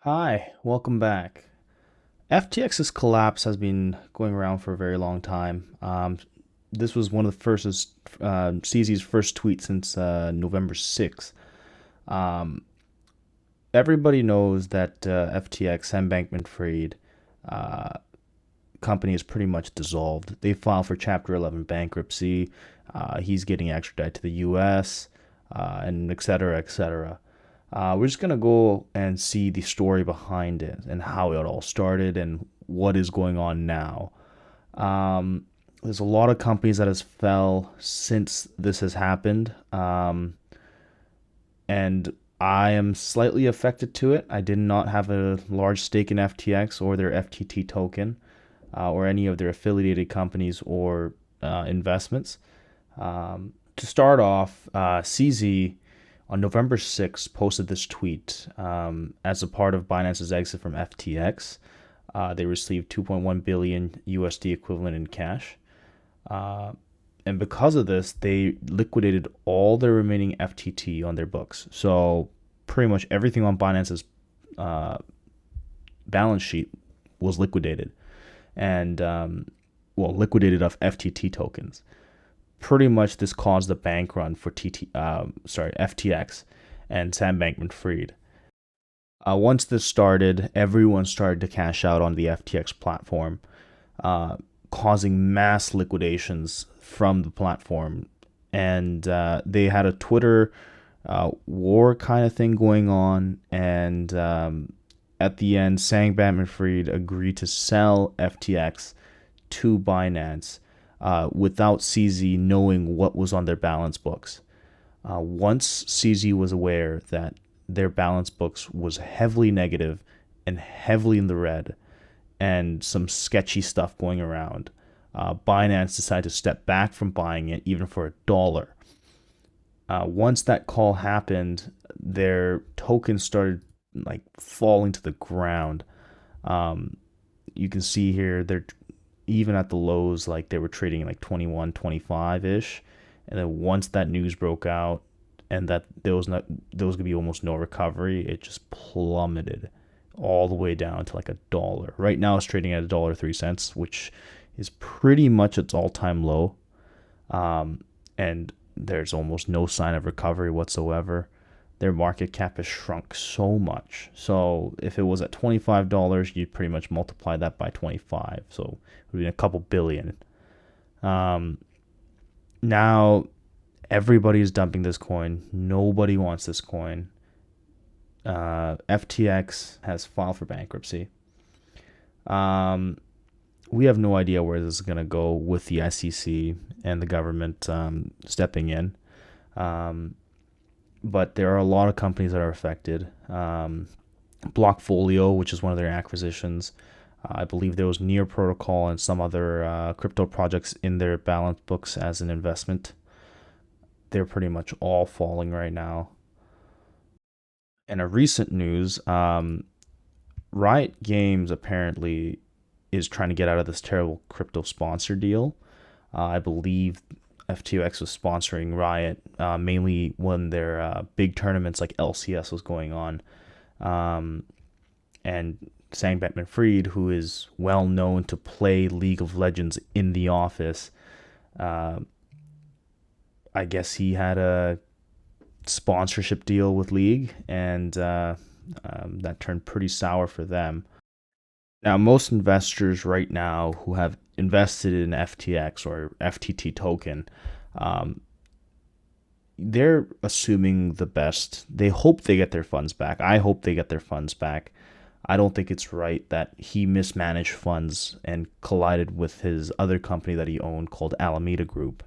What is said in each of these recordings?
Hi, welcome back. FTX's collapse has been going around for a very long time. This was one of the first, CZ's first tweet since November 6th. Um, Everybody knows that FTX, Sam Bankman-Fried, uh, company is pretty much dissolved. They filed for Chapter 11 bankruptcy. He's getting extradited to the U.S., and et cetera, et cetera. We're just gonna go and see the story behind it and how it all started and what is going on now. There's a lot of companies that has fell since this has happened, and I am slightly affected to it. I did not have a large stake in FTX or their FTT token, or any of their affiliated companies or investments. To start off, CZ on November 6th posted this tweet as a part of Binance's exit from FTX. They received 2.1 billion USD equivalent in cash. Uh, and because of this, they liquidated all their remaining FTT on their books. So pretty much everything on Binance's uh, balance sheet was liquidated, and liquidated of FTT tokens. Pretty much this caused the bank run for FTX and Sam Bankman-Fried. Once this started, everyone started to cash out on the FTX platform, uh, causing mass liquidations from the platform. And they had a Twitter war kind of thing going on. And at the end, Sam Bankman-Fried agreed to sell FTX to Binance without CZ knowing what was on their balance books. Once CZ was aware that their balance books was heavily negative and heavily in the red and some sketchy stuff going around, Binance decided to step back from buying it even for $1. Once that call happened, their tokens started like falling to the ground. Um, you can see here they're even at the lows, like they were trading like 21, 25 ish. And then once that news broke out and that there was gonna be almost no recovery, it just plummeted all the way down to like $1. Right now it's trading at $1.03, which is pretty much its all-time low. And there's almost no sign of recovery whatsoever. Their market cap has shrunk so much. So if it was at $25, you'd pretty much multiply that by 25. So it would be a couple billion. Um, Now everybody's dumping this coin. Nobody wants this coin. FTX has filed for bankruptcy. Um, we have no idea where this is going to go with the SEC and the government stepping in. Um, but there are a lot of companies that are affected. Blockfolio, which is one of their acquisitions, I believe there was Near Protocol and some other crypto projects in their balance books as an investment. They're pretty much all falling right now. In a recent news, Riot Games apparently is trying to get out of this terrible crypto sponsor deal. I believe FTX was sponsoring Riot mainly when their big tournaments like LCS was going on. Um, and Sam Bankman-Fried, who is well known to play League of Legends in the office, uh, I guess he had a sponsorship deal with League, and that turned pretty sour for them. Now, most investors right now who have invested in FTX or FTT token, um, they're assuming the best. They hope they get their funds back. I hope they get their funds back. I don't think it's right that he mismanaged funds and collided with his other company that he owned called Alameda Group.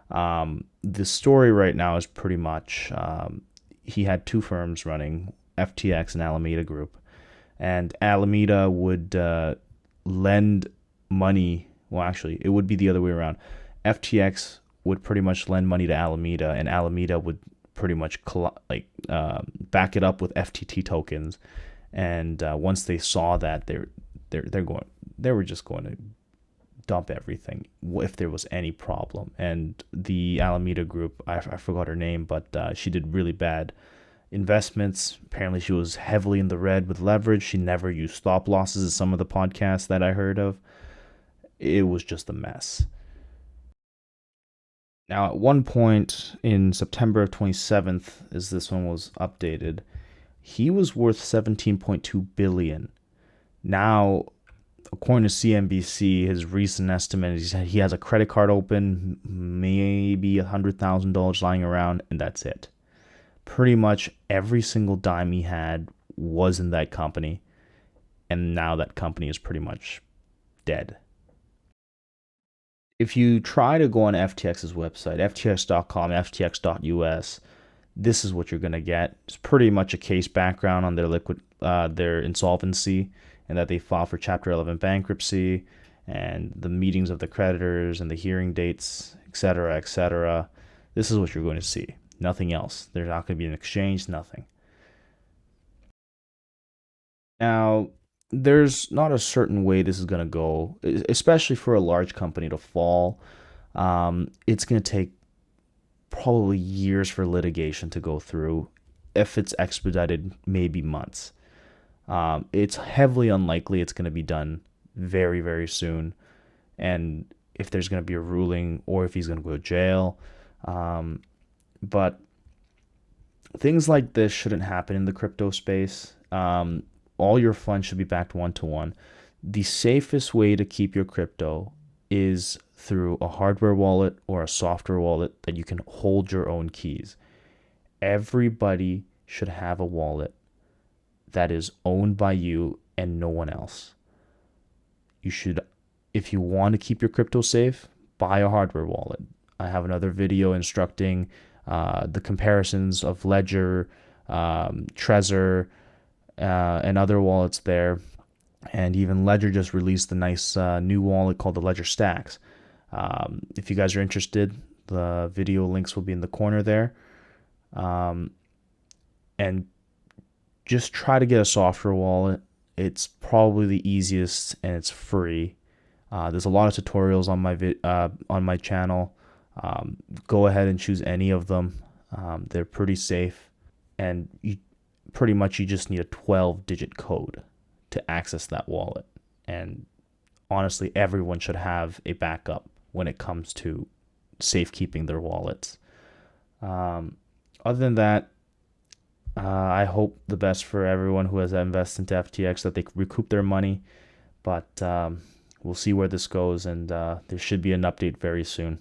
The story right now is pretty much he had two firms running, FTX and Alameda Group, and Alameda would lend money. Well, actually, it would be the other way around. FTX would pretty much lend money to Alameda, and Alameda would pretty much back it up with FTT tokens. And once they saw that, they were just going to dump everything if there was any problem. And the Alameda Group, I forgot her name, but she did really bad Investments, apparently she was heavily in the red with leverage. She never used stop losses as some of the podcasts that I heard of. It was just a mess. Now, at one point in September of 27th, as this one was updated, he was worth 17.2 billion. Now, according to CNBC, his recent estimate is he has a credit card open, maybe $100,000 lying around, and that's it. Pretty much every single dime he had was in that company, and now that company is pretty much dead. If you try to go on FTX's website, ftx.com, ftx.us, this is what you're going to get. It's pretty much a case background on their insolvency, and that they filed for Chapter 11 bankruptcy, and the meetings of the creditors and the hearing dates, etc., etc. This is what you're going to see. Nothing else. There's not going to be an exchange, nothing. Now, there's not a certain way this is going to go, especially for a large company to fall. It's going to take probably years for litigation to go through. If it's expedited, maybe months. It's heavily unlikely it's going to be done very, very soon. And if there's going to be a ruling or if he's going to go to jail. But things like this shouldn't happen in the crypto space. All your funds should be backed one to one. The safest way to keep your crypto is through a hardware wallet or a software wallet that you can hold your own keys. Everybody should have a wallet that is owned by you and no one else. You should, if you want to keep your crypto safe, buy a hardware wallet. I have another video instructing the comparisons of Ledger, Trezor, and other wallets there. And even Ledger just released a nice new wallet called the Ledger Stacks. If you guys are interested, the video links will be in the corner there. And just try to get a software wallet. It's probably the easiest and it's free. There's a lot of tutorials on my channel. Go ahead and choose any of them. They're pretty safe, and you just need a 12-digit code to access that wallet. And honestly, everyone should have a backup when it comes to safekeeping their wallets. Other than that, I hope the best for everyone who has invested into FTX, that they recoup their money. But we'll see where this goes, and there should be an update very soon.